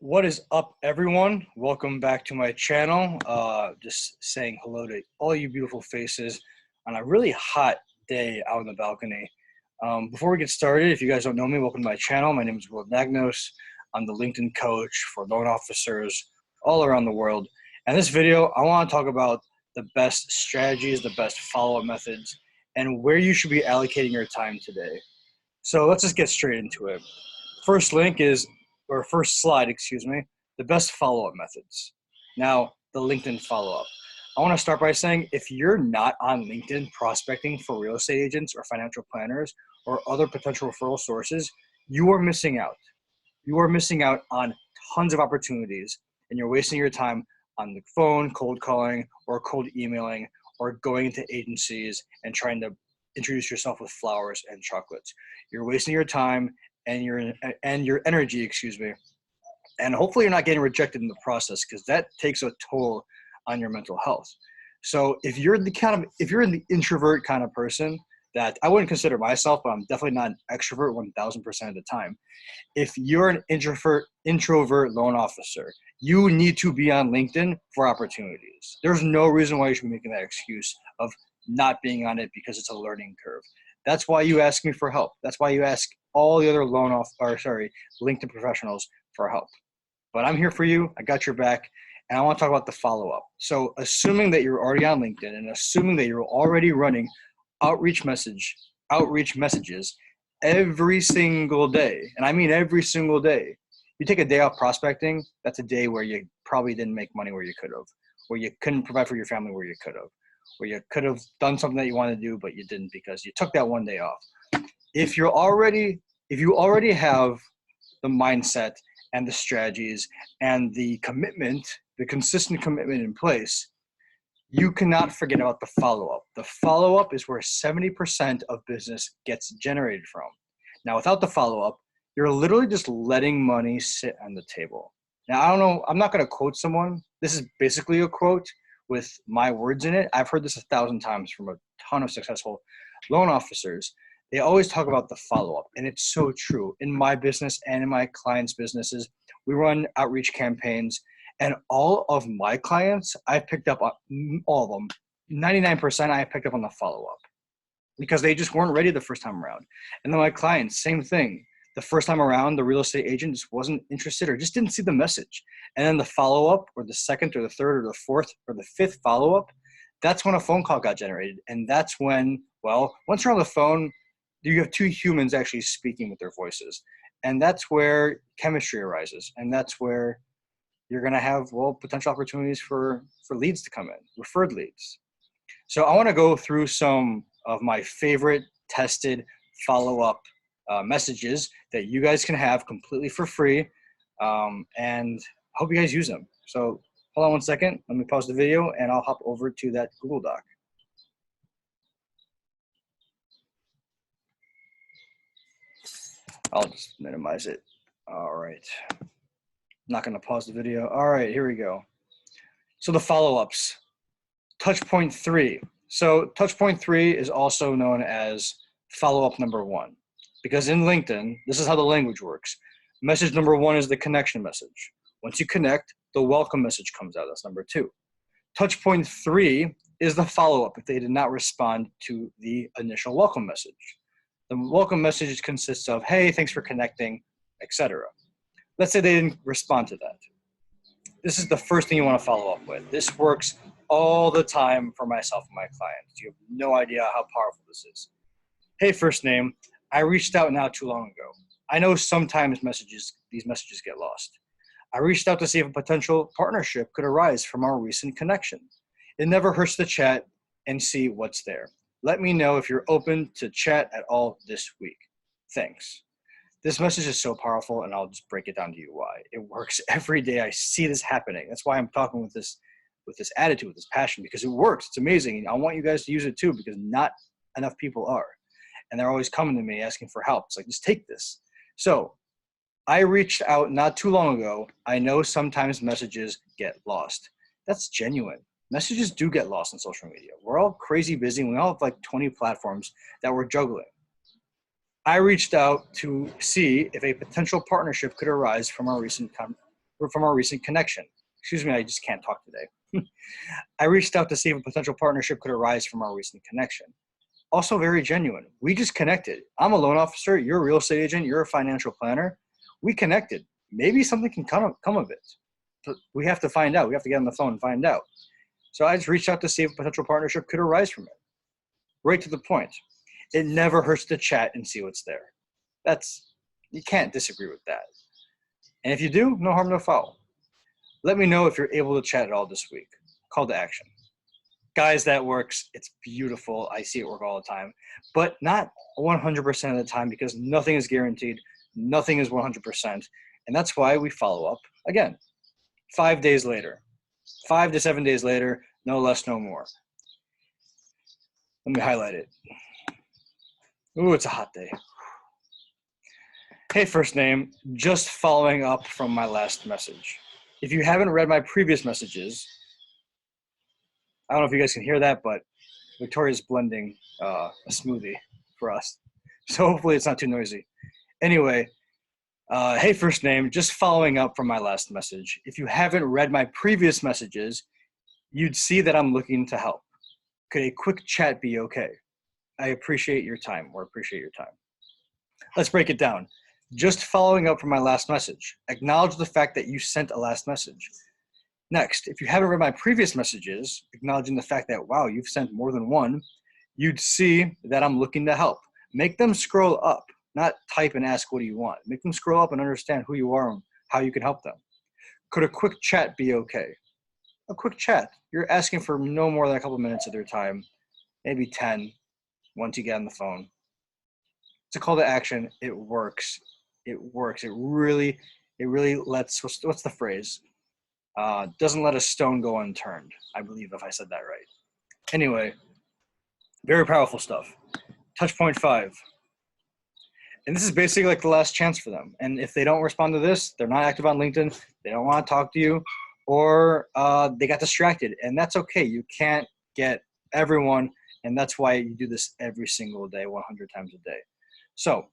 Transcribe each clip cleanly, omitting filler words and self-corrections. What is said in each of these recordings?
What is up, everyone? Welcome back to my channel. Just saying hello to all you beautiful faces on a really hot day out on the balcony. Before we get started, if you guys don't know me, welcome to my channel. My name is Will Nagnos. I'm the LinkedIn coach for loan officers all around the world. And this video, I want to talk about the best strategies, the best follow-up methods, and where you should be allocating your time today. So let's just get straight into it. First link is, or first slide, excuse me, the best follow-up methods. Now, the LinkedIn follow-up. I want to start by saying if you're not on LinkedIn prospecting for real estate agents or financial planners or other potential referral sources, you are missing out. You are missing out on tons of opportunities, and you're wasting your time on the phone, cold calling, or cold emailing, or going into agencies and trying to introduce yourself with flowers and chocolates. You're wasting your time and your energy, excuse me. And hopefully you're not getting rejected in the process, because that takes a toll on your mental health. So if you're the introvert kind of person that I wouldn't consider myself, but I'm definitely not an extrovert 1000% of the time. If you're an introvert loan officer, you need to be on LinkedIn for opportunities. There's no reason why you should be making that excuse of not being on it because it's a learning curve. That's why you ask me for help. That's why you ask all the other LinkedIn professionals for help. But I'm here for you. I got your back. And I want to talk about the follow-up. So assuming that you're already on LinkedIn and assuming that you're already running outreach messages every single day, and I mean every single day, you take a day off prospecting, that's a day where you probably didn't make money where you could have, where you couldn't provide for your family where you could have, where you could have done something that you wanted to do, but you didn't because you took that one day off. If you already have the mindset and the strategies and the commitment, the consistent commitment in place, you cannot forget about the follow-up. The follow-up is where 70% of business gets generated from. Now, without the follow-up, you're literally just letting money sit on the table. Now, I don't know, I'm not going to quote someone. This is basically a quote with my words in it. I've heard this 1,000 times from a ton of successful loan officers. They always talk about the follow-up, and it's so true. In my business and in my clients' businesses, we run outreach campaigns, and all of my clients, I picked up on all of them. 99% I picked up on the follow-up because they just weren't ready the first time around. And then my clients, same thing. The first time around, the real estate agent just wasn't interested or just didn't see the message. And then the follow-up, or the second or the third or the fourth or the fifth follow-up, that's when a phone call got generated. And that's when, well, once you're on the phone, you have two humans actually speaking with their voices. And that's where chemistry arises. And that's where you're going to have, well, potential opportunities for leads to come in, referred leads. So I want to go through some of my favorite tested follow-up messages that you guys can have completely for free. And I hope you guys use them. So hold on one second. Let me pause the video and I'll hop over to that Google Doc. I'll just minimize it. All right. I'm not going to pause the video. All right, here we go. So the follow-ups. Touch point 3. So touch point 3 is also known as follow-up number 1. Because in LinkedIn, this is how the language works. Message number 1 is the connection message. Once you connect, the welcome message comes out. That's number 2. Touch point 3 is the follow-up if they did not respond to the initial welcome message. The welcome message consists of, hey, thanks for connecting, etc. Let's say they didn't respond to that. This is the first thing you want to follow up with. This works all the time for myself and my clients. You have no idea how powerful this is. Hey, first name, I reached out not too long ago. I know sometimes these messages get lost. I reached out to see if a potential partnership could arise from our recent connection. It never hurts to chat and see what's there. Let me know if you're open to chat at all this week. Thanks. This message is so powerful, and I'll just break it down to you why. It works every day. I see this happening. That's why I'm talking with this attitude, with this passion, because it works. It's amazing. And I want you guys to use it too, because not enough people are. And they're always coming to me asking for help. It's like, just take this. So I reached out not too long ago. I know sometimes messages get lost. That's genuine. Messages do get lost on social media. We're all crazy busy. We all have like 20 platforms that we're juggling. I reached out to see if a potential partnership could arise from our recent from our recent connection. Excuse me, I just can't talk today. I reached out to see if a potential partnership could arise from our recent connection. Also very genuine. We just connected. I'm a loan officer. You're a real estate agent. You're a financial planner. We connected. Maybe something can come of it. But we have to find out. We have to get on the phone and find out. So I just reached out to see if a potential partnership could arise from it. Right to the point. It never hurts to chat and see what's there. You can't disagree with that. And if you do, no harm, no foul. Let me know if you're able to chat at all this week. Call to action. Guys, that works. It's beautiful. I see it work all the time, but not 100% of the time because nothing is guaranteed. Nothing is 100%. And that's why we follow up again, 5 days later, 5 to 7 days later, no less, no more. Let me highlight it. Ooh, it's a hot day. Hey, first name, just following up from my last message. If you haven't read my previous messages, I don't know if you guys can hear that, but Victoria's blending a smoothie for us. So hopefully it's not too noisy. Anyway, hey, first name, just following up from my last message. If you haven't read my previous messages, you'd see that I'm looking to help. Could a quick chat be okay? I appreciate your time or appreciate your time. Let's break it down. Just following up from my last message. Acknowledge the fact that you sent a last message. Next, if you haven't read my previous messages, acknowledging the fact that, wow, you've sent more than one, you'd see that I'm looking to help. Make them scroll up, not type and ask, what do you want? Make them scroll up and understand who you are and how you can help them. Could a quick chat be okay? A quick chat. You're asking for no more than a couple minutes of their time, maybe 10, once you get on the phone. It's a call to action. It works. It works. It really lets, what's the phrase? Doesn't let a stone go unturned, I believe, if I said that right. Anyway, very powerful stuff. Touch point 5. And this is basically like the last chance for them. And if they don't respond to this, they're not active on LinkedIn, they don't want to talk to you, or they got distracted. And that's okay. You can't get everyone. And that's why you do this every single day, 100 times a day. So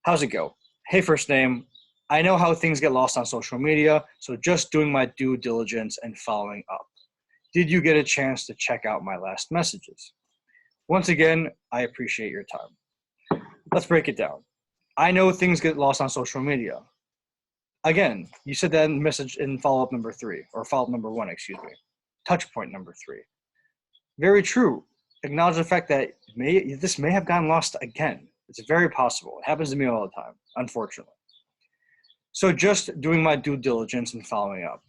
how's it go? Hey, first name. I know how things get lost on social media, so just doing my due diligence and following up. Did you get a chance to check out my last messages? Once again, I appreciate your time. Let's break it down. I know things get lost on social media. Again, you said that in message in follow-up number 3, or follow-up number 1, excuse me. Touch point number 3. Very true. Acknowledge the fact that this may have gotten lost again. It's very possible. It happens to me all the time, unfortunately. So just doing my due diligence and following up.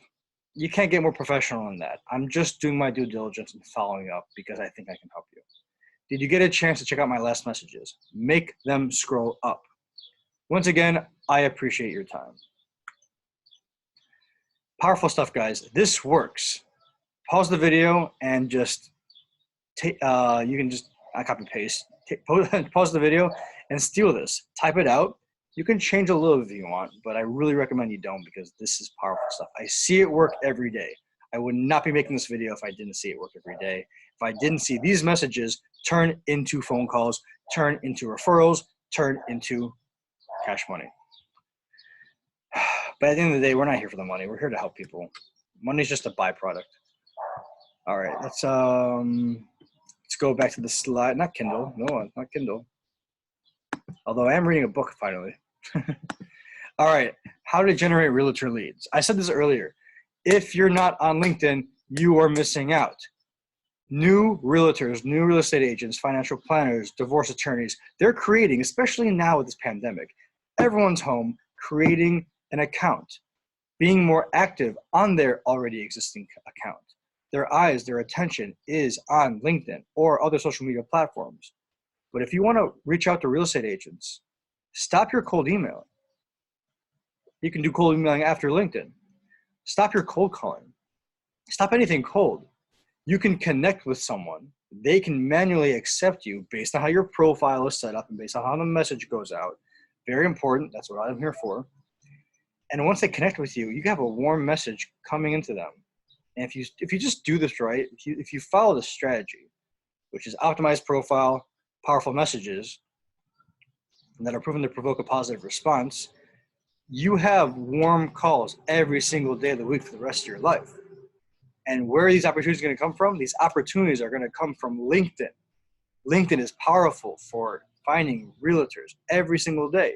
You can't get more professional than that. I'm just doing my due diligence and following up because I think I can help you. Did you get a chance to check out my last messages? Make them scroll up. Once again, I appreciate your time. Powerful stuff, guys. This works. Pause the video and just take, you can just copy paste, pause the video and steal this. Type it out. You can change a little if you want, but I really recommend you don't because this is powerful stuff. I see it work every day. I would not be making this video if I didn't see it work every day. If I didn't see these messages turn into phone calls, turn into referrals, turn into cash money. But at the end of the day, we're not here for the money. We're here to help people. Money's just a byproduct. All right, let's go back to the slide. Not Kindle. No, not Kindle. Although I am reading a book finally. All right, how to generate realtor leads. I said this earlier. If you're not on LinkedIn, you are missing out. New realtors, new real estate agents, financial planners, divorce attorneys, they're creating, especially now with this pandemic, everyone's home, creating an account, being more active on their already existing account. Their eyes, their attention is on LinkedIn or other social media platforms. But if you want to reach out to real estate agents, stop your cold emailing. You can do cold emailing after LinkedIn. Stop your cold calling. Stop anything cold. You can connect with someone. They can manually accept you based on how your profile is set up and based on how the message goes out. Very important. That's what I'm here for. And once they connect with you, you have a warm message coming into them. And if you just do this right, if you follow the strategy, which is optimized profile, powerful messages that are proven to provoke a positive response, you have warm calls every single day of the week for the rest of your life. And where are these opportunities going to come from? These opportunities are going to come from LinkedIn. LinkedIn is powerful for finding realtors every single day,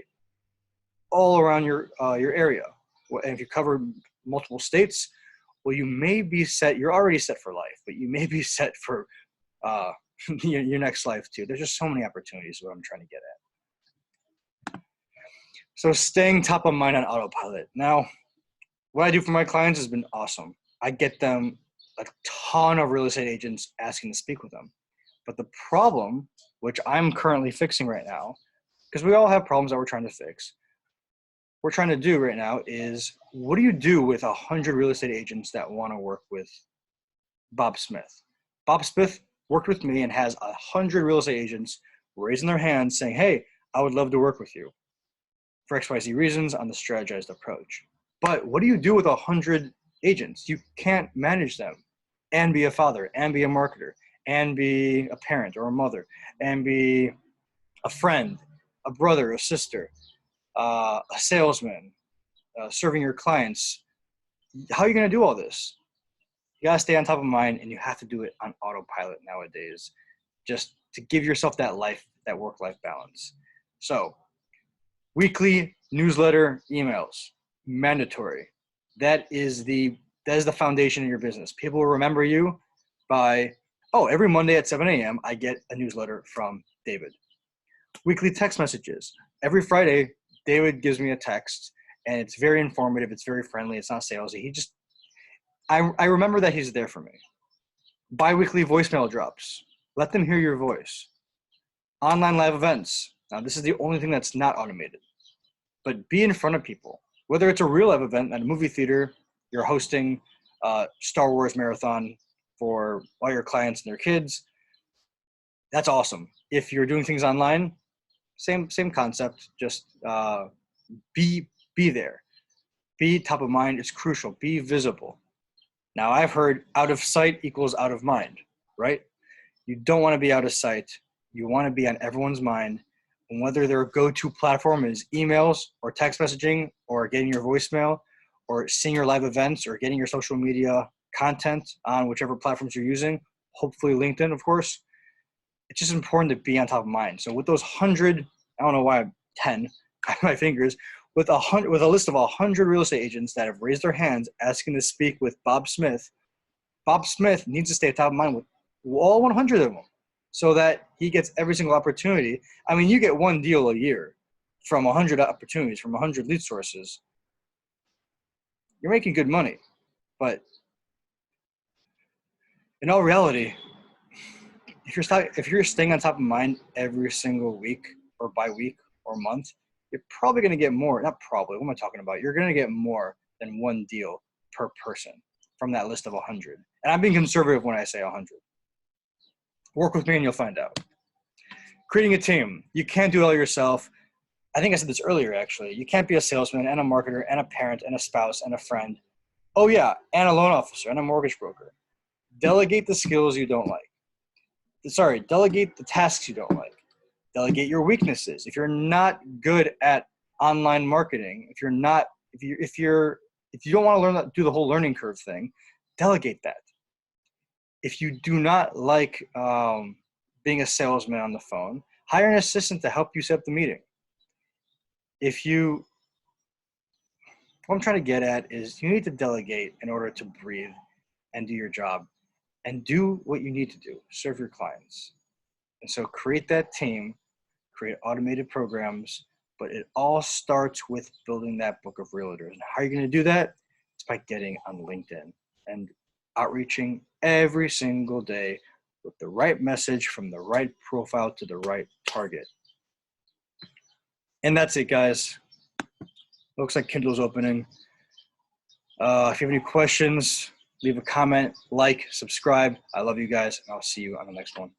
all around your area. And if you cover multiple states, well, you may be set. You're already set for life, but you may be set for your next life too. There's just so many opportunities. Is what I'm trying to get at. So staying top of mind on autopilot. Now, what I do for my clients has been awesome. I get them a ton of real estate agents asking to speak with them. But the problem, which I'm currently fixing right now, because we all have problems that we're trying to fix, we're trying to do right now is, what do you do with 100 real estate agents that want to work with Bob Smith? Bob Smith worked with me and has 100 real estate agents raising their hands saying, hey, I would love to work with you for XYZ reasons on the strategized approach. But what do you do with 100 agents? You can't manage them and be a father and be a marketer and be a parent or a mother and be a friend, a brother, a sister, a salesman, serving your clients. How are you going to do all this? You got to stay on top of mind, and you have to do it on autopilot nowadays, just to give yourself that work-life balance. So weekly newsletter emails, mandatory. That is the foundation of your business. People will remember you by, oh, every Monday at 7 a.m. I get a newsletter from David. Weekly text messages. Every Friday, David gives me a text, and it's very informative. It's very friendly. It's not salesy. I remember that he's there for me. Bi-weekly voicemail drops. Let them hear your voice. Online live events. Now, this is the only thing that's not automated. But be in front of people. Whether it's a real live event at a movie theater, you're hosting a Star Wars marathon for all your clients and their kids, that's awesome. If you're doing things online, same concept, just be there. Be top of mind. It's crucial. Be visible. Now, I've heard out of sight equals out of mind, right? You don't want to be out of sight. You want to be on everyone's mind. And whether their go-to platform is emails or text messaging or getting your voicemail or seeing your live events or getting your social media content on whichever platforms you're using, hopefully LinkedIn, of course, it's just important to be on top of mind. So with those 100, I don't know why I'm 10 by my fingers, with a list of 100 real estate agents that have raised their hands asking to speak with Bob Smith needs to stay top of mind with all 100 of them so that he gets every single opportunity. I mean, you get one deal a year from 100 opportunities, from 100 lead sources. You're making good money. But in all reality, if you're staying on top of mind every single week or by week or month, you're probably going to get more. Not probably. What am I talking about? You're going to get more than one deal per person from that list of 100. And I'm being conservative when I say 100. Work with me and you'll find out. Creating a team. You can't do it all yourself. I think I said this earlier, actually. You can't be a salesman and a marketer and a parent and a spouse and a friend. Oh, yeah, and a loan officer and a mortgage broker. Delegate the skills you don't like. Delegate the tasks you don't like. Delegate your weaknesses. If you're not good at online marketing, if you don't want to do the whole learning curve thing, delegate that. If you do not like being a salesman on the phone, hire an assistant to help you set up the meeting. What I'm trying to get at is you need to delegate in order to breathe and do your job and do what you need to do, serve your clients. And so create that team, create automated programs, but it all starts with building that book of realtors. And how are you going to do that? It's by getting on LinkedIn and outreaching every single day with the right message from the right profile to the right target. And that's it, guys. Looks like Kindle's opening. If you have any questions, leave a comment, like, subscribe. I love you guys, and I'll see you on the next one.